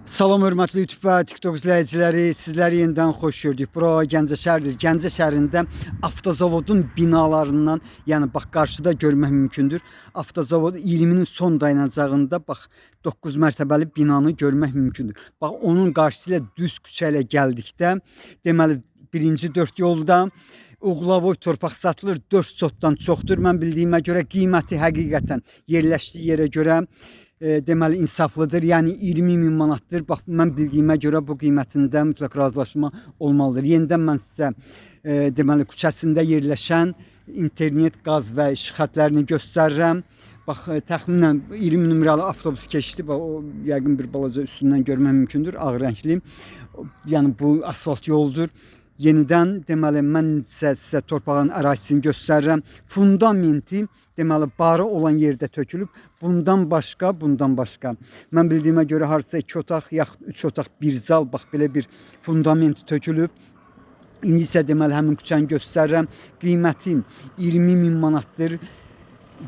Salam hörmətli YouTube və TikTok izləyiciləri, sizləri yenidən xoş gördük. Bura Gəncə şəhəridir. Gəncə şəhərində avtozavodun binalarından, yəni bax qarşıda görmək mümkündür. Avtozavod 20-nin son dayanacağında bax 9 mərtəbəli binanı görmək mümkündür. Bax onun qarşısı ilə düz küçə ilə gəldikdə, deməli birinci 4 yolda Uğlavoy torpaq satılır, 4 sotdan çoxdur. Mən bildiyimə görə qiyməti həqiqətən yerləşdiyi yerə görə deməli insaflıdır. Yəni 20.000 manatdır. Bax mən bildiyimə görə bu qiymətində mütləq razılaşma olmalıdır. Yenidən mən sizə deməli küçəsində yerləşən internet, qaz və işıq xətlərini göstərirəm. Bax təxminən 20 nömrəli avtobus keçdi. Bax o yəqin bir balaca üstündən görmək mümkündür. Ağ rəngli. Yəni bu asfalt yoldur. Yenidən deməli mən sizə torpağın ərazisini göstərirəm. Fundamenti deməli barı olan yerdə tökülüb. Bundan başqa. Mən bildiyimə görə harsısa 2 otaq yaxud 3 otaq bir zal bax belə bir fundament tökülüb. İndi isə deməli həmin küçəni göstərirəm. Qiymətin 20.000 manatdır.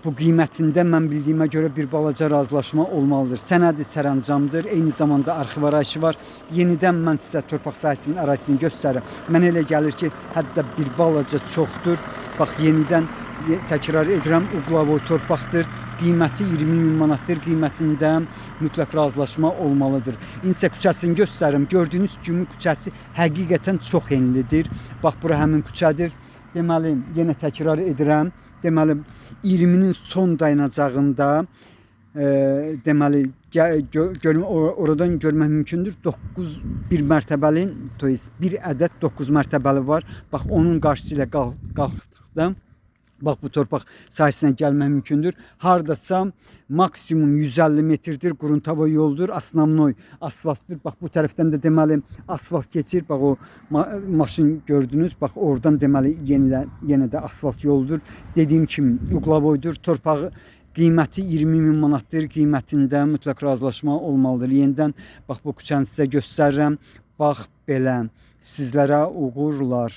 Bu qiymətində mən bildiyimə görə bir balaca razılaşma olmalıdır. Sənədi sərəncamdır. Eyni zamanda arxiv arayışı var. Yenidən mən sizə torpaq sahəsinin ərazisini göstərirəm. Mənə elə gəlir ki, hətta bir balaca çoxdur. Bax yenidən təkrar edirəm, Uğlavoy torpaqdır. Qiyməti 20.000 manatdır. Qiymətində mütləq razılaşma olmalıdır. İnsə küçəsini göstərirəm. Gördüyünüz kimi küçəsi həqiqətən çox enlidir. Bax bura həmin küçədir. Deməli yenə təkrar edirəm. Deməli 20'nin son dayanacağında deməli oradan görmək mümkündür. 1 mərtəbəli, bir ədəd 9 mərtəbəli var. Bax onun qarşısı ilə qalxdıqda bax bu torpaq sahəsinə gəlmək mümkündür. Hardasa maksimum 150 metrdir. Quruntava yoldur. Asnamnoy asfaltdır. Bax bu tərəfdən də deməli asfalt keçir. Bax o maşın gördünüz. Bax oradan deməli yenə də asfalt yoldur. Dediyim kimi Uğlavoydur. Torpağı qiyməti 20.000 manatdır. Qiymətində mütləq razılaşma olmalıdır. Yenidən bax bu küçəni sizə göstərirəm. Bax belə. Sizlərə uğurlar.